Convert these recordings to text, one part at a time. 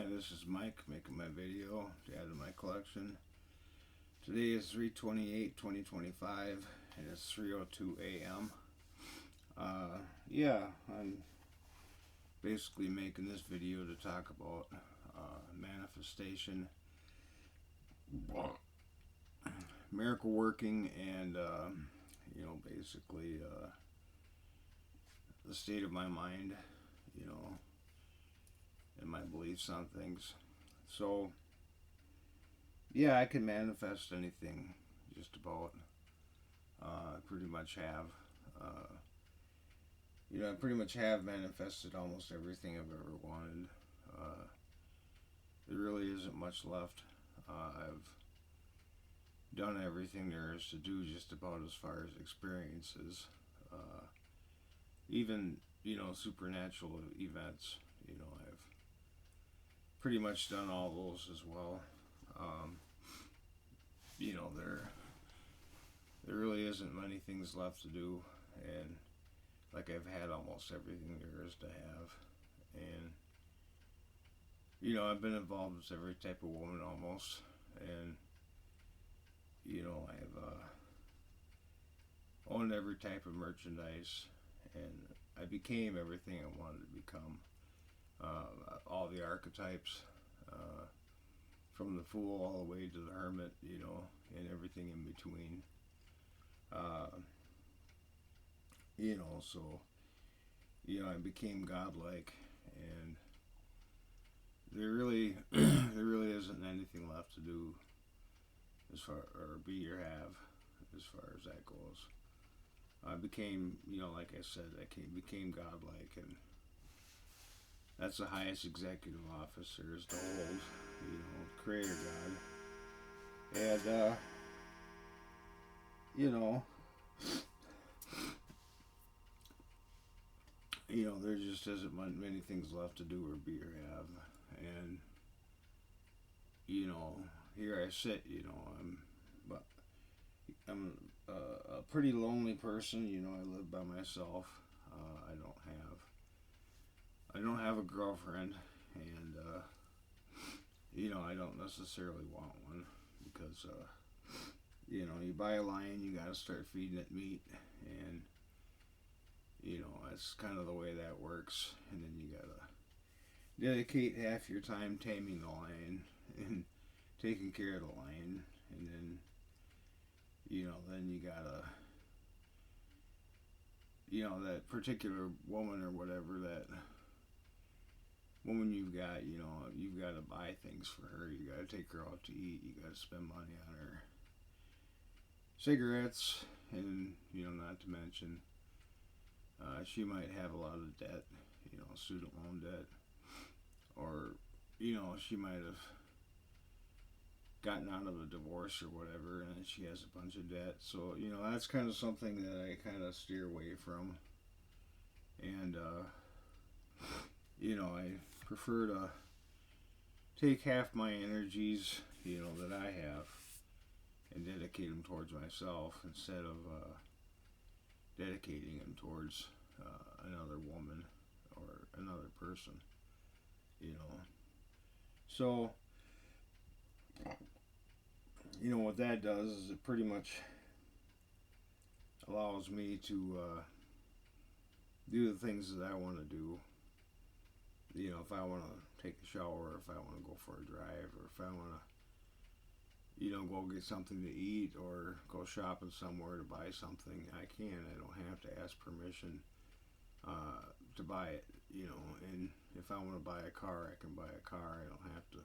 This is Mike making my video to add to my collection. Today is 3/28/2025 and it's 3:02 a.m. I'm basically making this video to talk about manifestation, miracle working, and basically the state of my mind, and my beliefs on things. So, I can manifest anything, just about. I pretty much have. I pretty much have manifested almost everything I've ever wanted. There really isn't much left. I've done everything there is to do, just about, as far as experiences. Even, supernatural events. I've pretty much done all those as well. There really isn't many things left to do, and like, I've had almost everything there is to have, and I've been involved with every type of woman almost, and I've owned every type of merchandise, and I became everything I wanted to become. All the archetypes, from the fool all the way to the hermit, and everything in between. So, I became godlike, and there really, there really isn't anything left to do, as far, or be or have, as far as that goes. I became, like I said, became godlike, and that's the highest executive office there is to hold, Creator God. And, there just isn't many things left to do or be or have. And, here I sit, I'm a pretty lonely person, I live by myself. I don't have a girlfriend, and, I don't necessarily want one, because, you buy a lion, you gotta start feeding it meat, and, that's kind of the way that works, and then you gotta dedicate half your time taming the lion, and taking care of the lion, and then, then you gotta, that particular woman or whatever, that woman you've got, you've got to buy things for her. You got to take her out to eat. You got to spend money on her cigarettes, and not to mention, she might have a lot of debt, student loan debt, or she might have gotten out of a divorce or whatever, and she has a bunch of debt. So that's kind of something that I kind of steer away from, and I prefer to take half my energies, that I have, and dedicate them towards myself, instead of dedicating them towards another woman or another person. So, what that does is it pretty much allows me to do the things that I want to do. If I want to take a shower, if I want to go for a drive, or if I want to, go get something to eat, or go shopping somewhere to buy something, I can. I don't have to ask permission to buy it, and if I want to buy a car, I can buy a car. I don't have to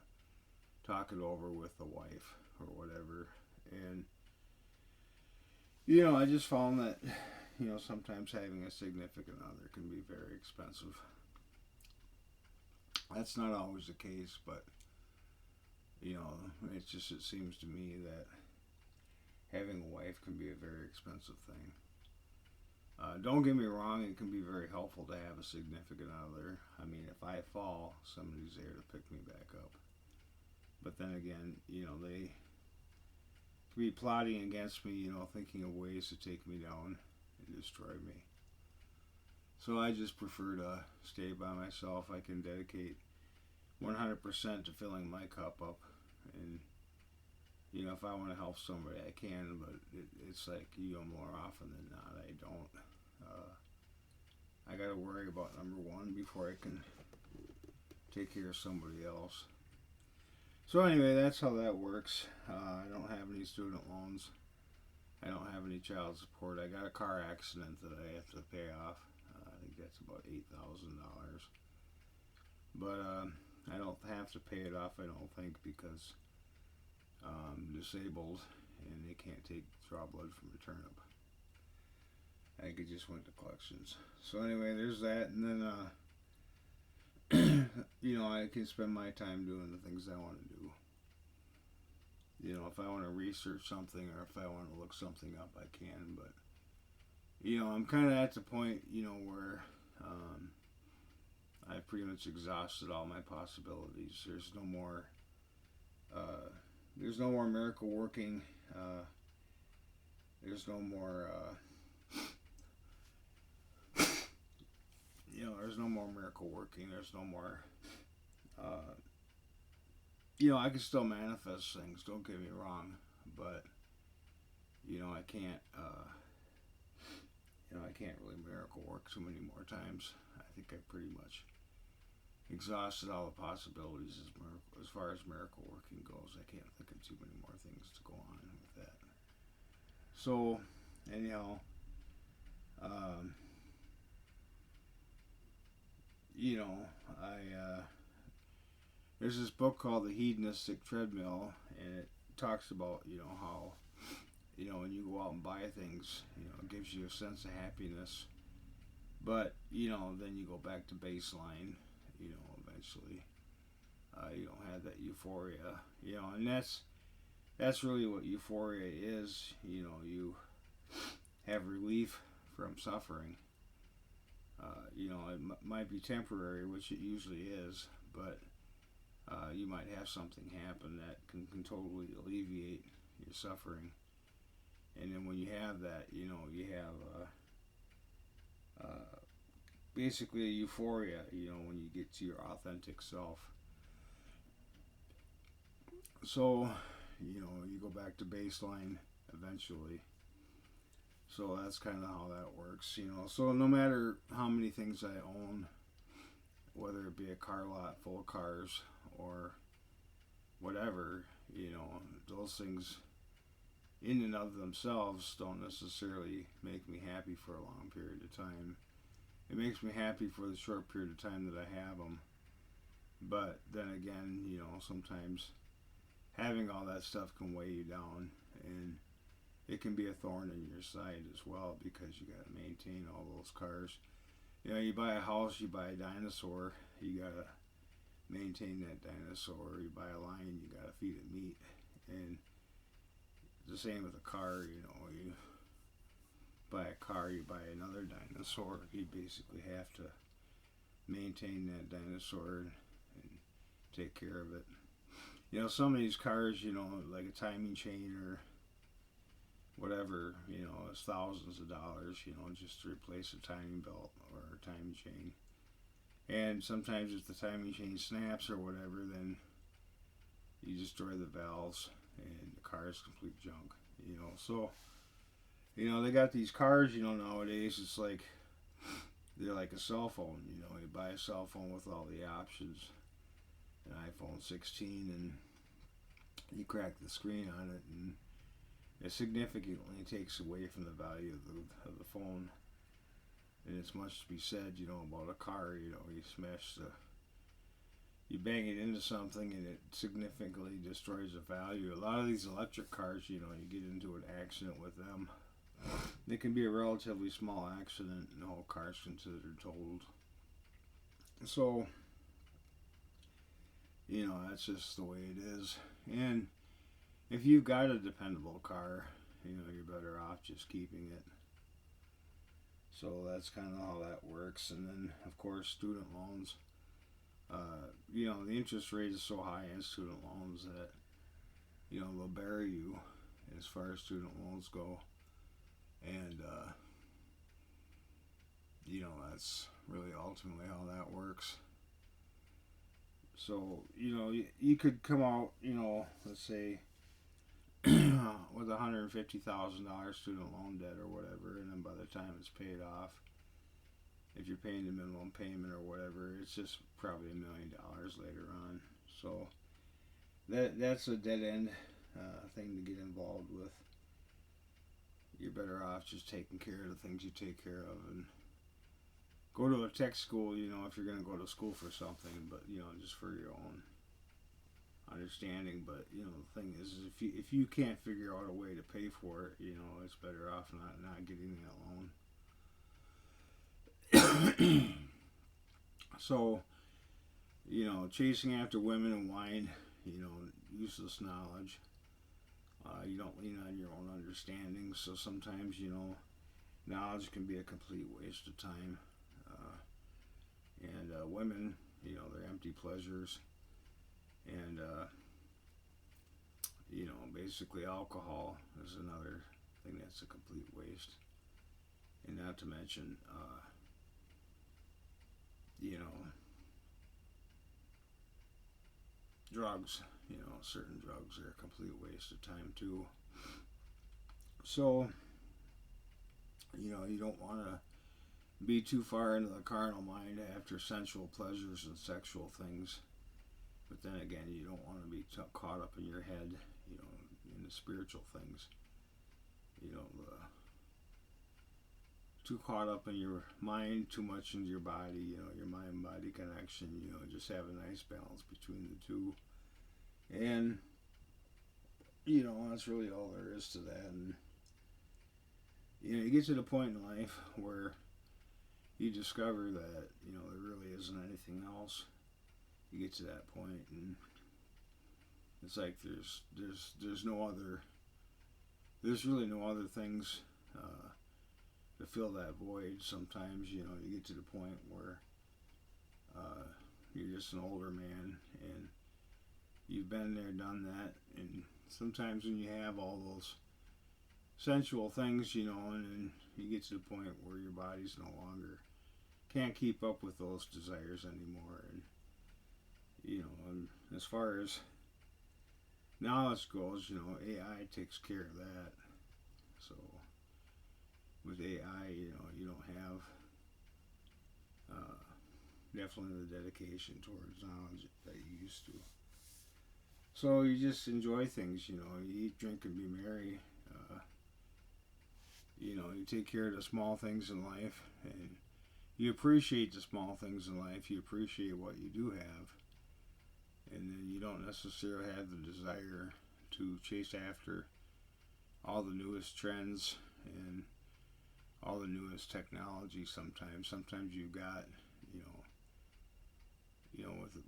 talk it over with the wife or whatever. And, I just found that, sometimes having a significant other can be very expensive. That's not always the case, but, it seems to me that having a wife can be a very expensive thing. Don't get me wrong, it can be very helpful to have a significant other. I mean, if I fall, somebody's there to pick me back up. But then again, they can be plotting against me, thinking of ways to take me down and destroy me. So I just prefer to stay by myself. I can dedicate 100% to filling my cup up. And if I want to help somebody, I can, but it's like, more often than not, I don't. I got to worry about number one before I can take care of somebody else. So anyway, that's how that works. I don't have any student loans. I don't have any child support. I got a car accident that I have to pay off. I think that's about $8,000. But I don't have to pay it off, I don't think, because I'm disabled and they can't draw blood from a turnip. I think it just went to collections. So anyway, there's that. And then, I can spend my time doing the things I want to do. If I want to research something or if I want to look something up, I can. But, I'm kind of at the point, where I've pretty much exhausted all my possibilities. There's no more miracle working. There's no more, there's no more miracle working. There's no more, I can still manifest things. Don't get me wrong, but I can't, I can't really miracle work too many more times. I think I pretty much exhausted all the possibilities as far as miracle working goes. I can't think of too many more things to go on with that. So, anyhow, there's this book called The Hedonistic Treadmill, and it talks about, how, when you go out and buy things, it gives you a sense of happiness. But, then you go back to baseline, eventually. You don't have that euphoria, and that's really what euphoria is. You have relief from suffering. It might be temporary, which it usually is, but you might have something happen that can totally alleviate your suffering. And then when you have that, you have basically a euphoria, when you get to your authentic self. So, you go back to baseline eventually. So that's kind of how that works, So no matter how many things I own, whether it be a car lot full of cars or whatever, those things in and of themselves don't necessarily make me happy for a long period of time. It makes me happy for the short period of time that I have them. But then again, sometimes having all that stuff can weigh you down, and it can be a thorn in your side as well, because you got to maintain all those cars. You buy a house, you buy a dinosaur, you got to maintain that dinosaur. You buy a lion, you got to feed it meat. And the same with a car, you buy a car, you buy another dinosaur. You basically have to maintain that dinosaur and take care of it. Some of these cars, like a timing chain or whatever, it's thousands of dollars, just to replace a timing belt or a timing chain. And sometimes if the timing chain snaps or whatever, then you destroy the valves and the car is complete junk, So, they got these cars, nowadays, it's like, they're like a cell phone, you buy a cell phone with all the options, an iPhone 16, and you crack the screen on it, and it significantly takes away from the value of the phone. And it's much to be said, about a car. You bang it into something and it significantly destroys the value. A lot of these electric cars, you get into an accident with them. It can be a relatively small accident and the whole car's considered totaled. So, that's just the way it is. And if you've got a dependable car, you're better off just keeping it. So that's kind of how that works. And then, of course, student loans. The interest rate is so high in student loans that, they'll bury you as far as student loans go. And, that's really ultimately how that works. So, you could come out, let's say, with $150,000 student loan debt or whatever, and then by the time it's paid off, if you're paying the minimum payment or whatever, it's just probably $1 million later on. So that's a dead end thing to get involved with. You're better off just taking care of the things you take care of, and go to a tech school, if you're going to go to school for something, but, just for your own understanding. But, the thing is if you can't figure out a way to pay for it, it's better off not getting that loan. So, chasing after women and wine, useless knowledge. You don't lean on your own understanding, so sometimes, knowledge can be a complete waste of time. And women, they're empty pleasures. And, basically alcohol is another thing that's a complete waste. And not to mention, drugs. Certain drugs are a complete waste of time too. So, you don't want to be too far into the carnal mind after sensual pleasures and sexual things. But then again, you don't want to be caught up in your head, in the spiritual things. Too caught up in your mind, too much into your body, your mind-body connection, just have a nice balance between the two. And, that's really all there is to that. And, you get to the point in life where you discover that, there really isn't anything else. You get to that point, and it's like there's really no other things to fill that void. Sometimes, you get to the point where you're just an older man, and you've been there, done that, and sometimes when you have all those sensual things, and then you get to the point where your body's no longer can't keep up with those desires anymore. And and as far as knowledge goes, AI takes care of that. So with AI, you don't have definitely the dedication towards knowledge that you used to. So you just enjoy things, you eat, drink, and be merry. You take care of the small things in life, and you appreciate the small things in life. You appreciate what you do have, and then you don't necessarily have the desire to chase after all the newest trends and all the newest technology. Sometimes you've got,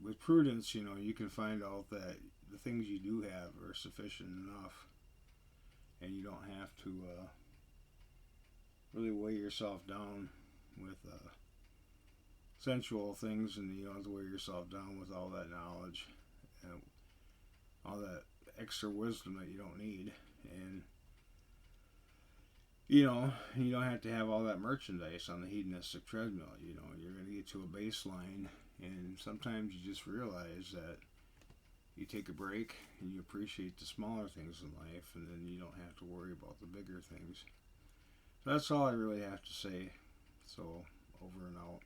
with prudence, you can find out that the things you do have are sufficient enough, and you don't have to really weigh yourself down with sensual things, and you don't have to weigh yourself down with all that knowledge and all that extra wisdom that you don't need. And you don't have to have all that merchandise on the hedonistic treadmill. You're going to get to a baseline, and sometimes you just realize that you take a break and you appreciate the smaller things in life, and then you don't have to worry about the bigger things. So that's all I really have to say. So, over and out.